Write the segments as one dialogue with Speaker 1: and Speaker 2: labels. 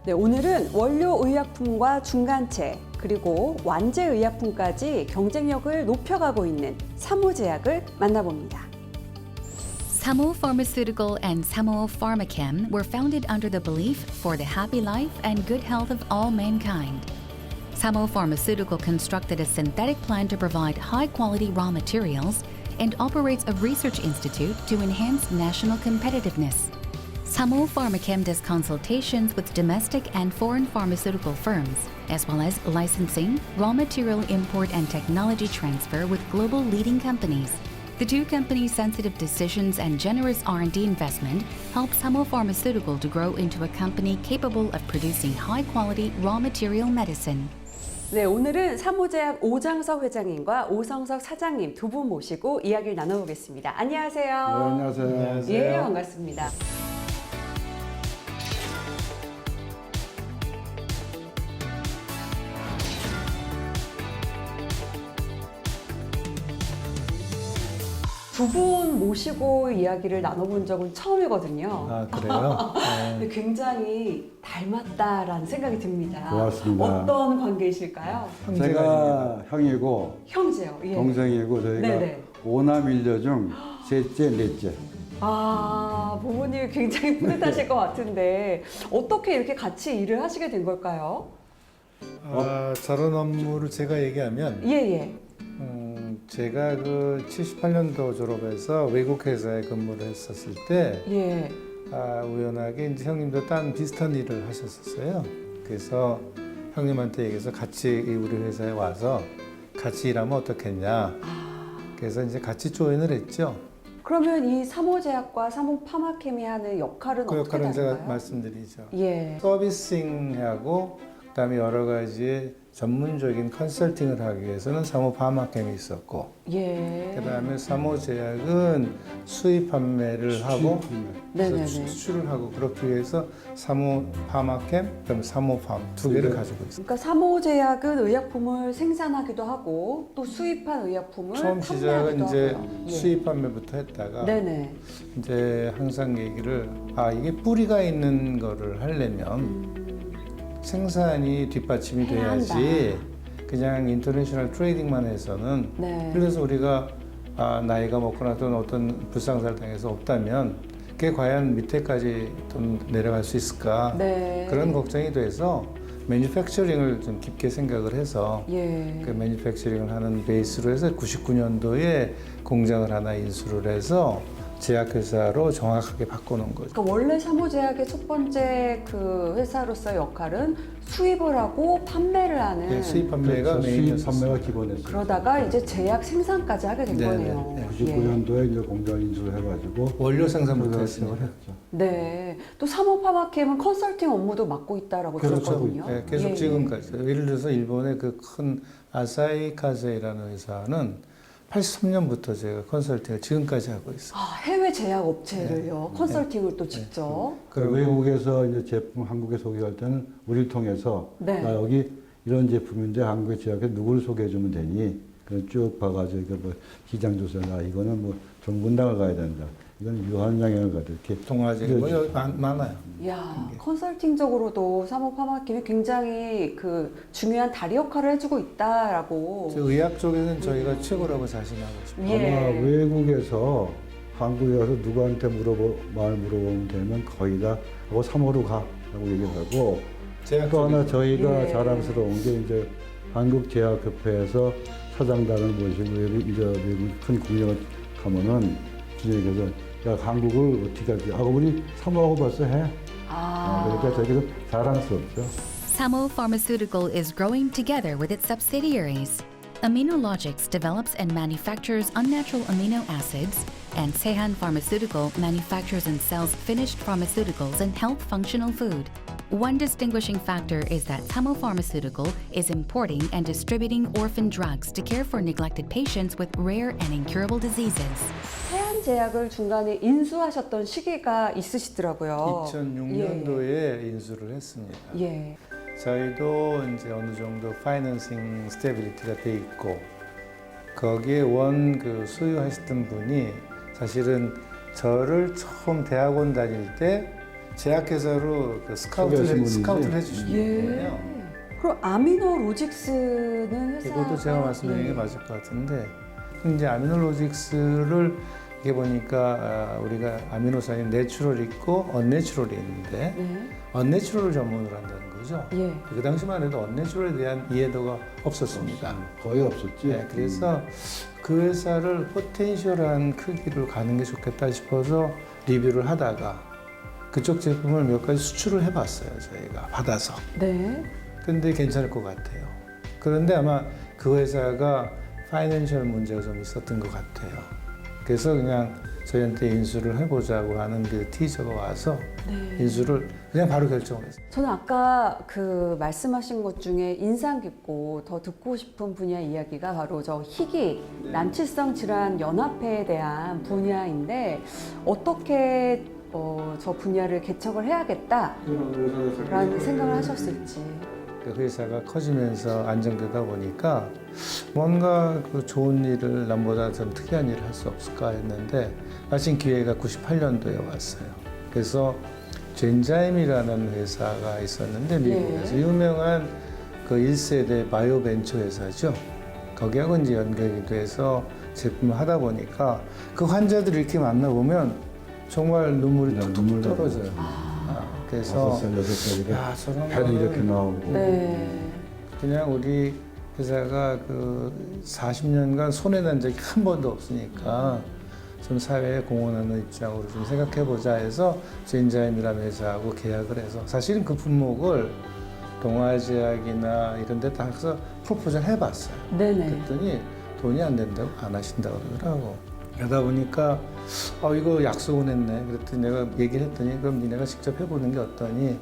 Speaker 1: 네, 오늘은 원료 의약품과 중간체 그리고 완제 의약품까지 경쟁력을 높여가고 있는 사모제약을 만나봅니다.
Speaker 2: Samo Pharmaceutical and Samo Pharmachem were founded under the belief for the happy life and good health of all mankind. Samo Pharmaceutical constructed a synthetic plant to provide high-quality raw materials and operates a research institute to enhance national competitiveness. Samo Pharmachem does consultations with domestic and foreign pharmaceutical firms, as well as licensing, raw material import and technology transfer with global leading companies. The two companies' sensitive decisions and generous R&D investment help Samo Pharmaceutical to grow into a company capable of producing high-quality raw material medicine.
Speaker 1: 네, 오늘은 사모제약 오장석 회장님과 오성석 사장님 두 분 모시고 이야기를 나눠보겠습니다. 안녕하세요.
Speaker 3: 네, 안녕하세요.
Speaker 1: 예, 반갑습니다. 두 분 모시고 이야기를 나눠본 적은 처음이거든요.
Speaker 3: 아, 그래요?
Speaker 1: 근데 굉장히 닮았다라는 생각이 듭니다.
Speaker 3: 고맙습니다.
Speaker 1: 어떤 관계이실까요?
Speaker 3: 제가 형이고
Speaker 1: 형제요. 예.
Speaker 3: 동생이고 저희가
Speaker 1: 네네.
Speaker 3: 오남 일녀 중 셋째, 넷째.
Speaker 1: 아, 부모님이 굉장히 뿌듯하실 것 같은데 어떻게 이렇게 같이 일을 하시게 된 걸까요?
Speaker 4: 저런 업무를 제가 얘기하면
Speaker 1: 예.
Speaker 4: 제가 그 78년도 졸업해서 외국 회사에 근무를 했었을 때
Speaker 1: 예.
Speaker 4: 우연하게 이제 형님도 딴 비슷한 일을 하셨었어요. 그래서 형님한테 얘기해서 같이 우리 회사에 와서 같이 일하면 어떻겠냐. 그래서 이제 같이 조인을 했죠.
Speaker 1: 그러면 이 사모제약과 사모파마켐이 하는 역할은
Speaker 4: 그
Speaker 1: 어떻게
Speaker 4: 역할은
Speaker 1: 다른가요?
Speaker 4: 제가 말씀드리죠.
Speaker 1: 예.
Speaker 4: 서비싱하고 그다음에 여러 가지 전문적인 컨설팅을 하기 위해서는 사모파마켐이 있었고
Speaker 1: 예.
Speaker 4: 그다음에 사모제약은 수입 판매를 하고
Speaker 1: 네네네.
Speaker 4: 수출을 하고 그렇기 위해서 사모파마켐 그다음에 사모팜 두 개를 가지고 있어요.
Speaker 1: 그러니까 사모제약은 의약품을 생산하기도 하고 또 수입한 의약품을
Speaker 4: 처음 시작은
Speaker 1: 판매하기도
Speaker 4: 이제
Speaker 1: 하고요. 예.
Speaker 4: 수입 판매부터 했다가
Speaker 1: 네네.
Speaker 4: 이제 항상 얘기를 이게 뿌리가 있는 거를 하려면 생산이 뒷받침이
Speaker 1: 해야
Speaker 4: 돼야지 그냥 인터내셔널 트레이딩만 해서는
Speaker 1: 네.
Speaker 4: 그래서 우리가 나이가 먹거나 또는 어떤 불상사를 당해서 없다면 그게 과연 밑에까지 좀 내려갈 수 있을까
Speaker 1: 네.
Speaker 4: 그런 걱정이 돼서 매니팩처링을 좀 깊게 생각을 해서
Speaker 1: 예.
Speaker 4: 그 매니팩처링을 하는 베이스로 해서 99년도에 공장을 하나 인수를 해서 제약회사로 정확하게 바꾸는 거죠.
Speaker 1: 그러니까 원래 사모제약의 첫 번째 그 회사로서의 역할은 수입을 하고 판매를 하는
Speaker 4: 네, 수입 판매가
Speaker 3: 수입
Speaker 4: 메인이었어요.
Speaker 3: 판매가 기본이었어요.
Speaker 1: 그러다가 이제 제약 생산까지 하게 된
Speaker 4: 네네.
Speaker 1: 거네요.
Speaker 4: 네.
Speaker 3: 99년도에 이제 공장 인수를 해가지고
Speaker 4: 원료 생산부터
Speaker 3: 그래서
Speaker 4: 했습니다.
Speaker 3: 시작을 했죠.
Speaker 1: 네. 또 사모파마켐은 컨설팅 업무도 맡고 있다라고
Speaker 3: 그렇죠.
Speaker 1: 들었거든요.
Speaker 4: 네, 계속
Speaker 1: 예.
Speaker 4: 지금까지. 예를 들어서 일본의 그 큰 아사히 카세이라는 회사는 83년부터 제가 컨설팅을 지금까지 하고 있어요.
Speaker 1: 해외 제약 업체를요. 컨설팅을 또 직접.
Speaker 3: 그리고 외국에서 이제 제품 한국에 소개할 때는 우리를 통해서
Speaker 1: 네.
Speaker 3: 나 여기 이런 제품인데 한국에 제약에 누구를 소개해주면 되니? 그래서 쭉 봐가지고 이거 뭐 시장 조사나 이거는 뭐 전문당을 가야 된다. 이건 유한양행을 가야 돼. 이렇게
Speaker 4: 동아지고 뭐 여기 많아요.
Speaker 1: 야, 컨설팅적으로도 사모파마켐이 굉장히 그 중요한 다리 역할을 해주고 있다라고.
Speaker 4: 저 의학 쪽에서는 저희가 최고라고 자신하고 있습니다.
Speaker 1: 예.
Speaker 3: 아마 외국에서 한국에 와서 누구한테 말 물어보면 되면 거의 다 하고 3호로 가라고 얘기를 하고
Speaker 4: 제약
Speaker 3: 또 하나
Speaker 4: 쪽에서.
Speaker 3: 저희가
Speaker 1: 예.
Speaker 3: 자랑스러운 게 이제 한국제약협회에서 사장단을 모시고 외국 큰 공장을 가면은 주님께서 야 한국을 어떻게 할지 우리 3호하고 벌써 해. 그러니까 저희가 자랑스럽죠.
Speaker 2: Samo Pharmaceutical is growing together with its subsidiaries. Aminologics develops and manufactures unnatural amino acids, and Sehan Pharmaceutical manufactures and sells finished pharmaceuticals and health functional food. One distinguishing factor is that Samo Pharmaceutical is importing and distributing orphan drugs to care for neglected patients with rare and incurable diseases.
Speaker 1: 세한제약을 중간에 인수하셨던 시기가 있으시더라고요.
Speaker 4: 2006년도에 인수를 했습니다.
Speaker 1: 예.
Speaker 4: 저희도 이제 어느 정도 파이낸싱 스테빌리티가 돼 있고 거기에 원 그 소유하셨던 분이 사실은 저를 처음 대학원 다닐 때 제약회사로 그
Speaker 3: 소개하신 분이지.
Speaker 4: 스카우트를 해주신 거예요.
Speaker 1: 그럼 아미노로직스는 회사
Speaker 4: 그것도 제가 말씀드린 게 맞을 것 같은데 이제 아미노로직스를 이게 보니까 우리가 아미노산이 내추럴이 있고 언내추럴이 있는데
Speaker 1: 네.
Speaker 4: 언내추럴을 전문으로 한다는 거죠.
Speaker 1: 예.
Speaker 4: 그 당시만 해도 언내추럴에 대한 이해도가 없었습니다.
Speaker 3: 거의 없었지.
Speaker 4: 네, 그래서 그 회사를 포텐셜한 크기로 가는 게 좋겠다 싶어서 리뷰를 하다가 그쪽 제품을 몇 가지 수출을 해봤어요. 저희가 받아서.
Speaker 1: 네.
Speaker 4: 근데 괜찮을 것 같아요. 그런데 아마 그 회사가 파이낸셜 문제가 좀 있었던 것 같아요. 그래서 그냥 저희한테 인수를 해보자고 하는 그 티저가 와서
Speaker 1: 네.
Speaker 4: 인수를 그냥 바로 결정을 했어요.
Speaker 1: 저는 아까 그 말씀하신 것 중에 인상 깊고 더 듣고 싶은 분야 이야기가 바로 저 희귀 난치성 질환 연합회에 대한 분야인데 어떻게 저 분야를 개척을 해야겠다라는 생각을 하셨을지.
Speaker 4: 그 회사가 커지면서 안정되다 보니까 뭔가 그 좋은 일을 남보다 좀 특이한 일을 할 수 없을까 했는데 마침 기회가 98년도에 왔어요. 그래서 젠자임이라는 회사가 있었는데 미국에서 유명한 그 1세대 바이오 벤처 회사죠. 거기하고 이제 연결이 돼서 제품을 하다 보니까 그 환자들을 이렇게 만나보면 정말 눈물이 툭툭 떨어져요. 그래서
Speaker 3: 5살, 6살이가
Speaker 4: 야, 저런
Speaker 3: 배도
Speaker 4: 거는
Speaker 3: 이렇게 나오고.
Speaker 1: 네.
Speaker 4: 그냥 우리 회사가 그 40년간 손해난 적이 한 번도 없으니까 좀 사회에 공헌하는 입장으로 좀 생각해보자 해서 젠자임이라는 회사하고 계약을 해서 사실은 그 품목을 동아제약이나 이런 데 다 가서 프로포즈를 해봤어요.
Speaker 1: 네네.
Speaker 4: 그랬더니 돈이 안 된다고 안 하신다고 그러더라고. 그러다 보니까 이거 약속은 했네. 그랬더니 내가 얘기를 했더니 그럼 니네가 직접 해보는 게 어떠니?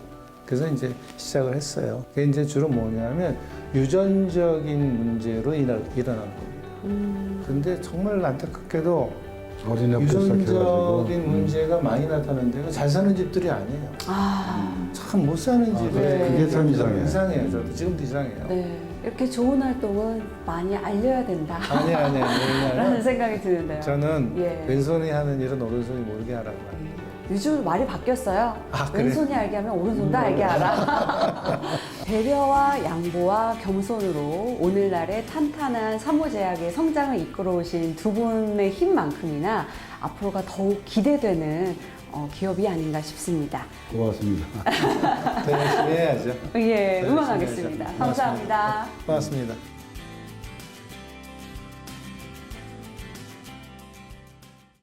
Speaker 4: 그래서 이제 시작을 했어요. 그게 이제 주로 뭐냐면 유전적인 문제로 일어나는 겁니다. 근데 정말 안타깝게도
Speaker 3: 어린애부터 시작해가지고.
Speaker 4: 유전적인 문제가 많이 나타나는데 잘 사는 집들이 아니에요. 참 못 사는 집에
Speaker 1: 네.
Speaker 3: 그게 참 이상해요.
Speaker 4: 이상해요. 저도 지금도 이상해요.
Speaker 1: 네. 이렇게 좋은 활동은 많이 알려야 된다.
Speaker 4: 아니.
Speaker 1: 라는 생각이 드는데요.
Speaker 4: 저는
Speaker 1: 예.
Speaker 4: 왼손이 하는 일은 오른손이 모르게 하라고 합니다.
Speaker 1: 요즘 말이 바뀌었어요.
Speaker 4: 그래?
Speaker 1: 왼손이 알게 하면 오른손도 알게 하라. 배려와 양보와 겸손으로 오늘날의 탄탄한 사모제약의 성장을 이끌어오신 두 분의 힘만큼이나 앞으로가 더욱 기대되는 기업이 아닌가 싶습니다.
Speaker 3: 고맙습니다.
Speaker 4: 더 열심히 해야죠.
Speaker 1: 예,
Speaker 4: 더
Speaker 1: 응원하겠습니다.
Speaker 4: 열심히 해야죠.
Speaker 1: 감사합니다.
Speaker 4: 고맙습니다.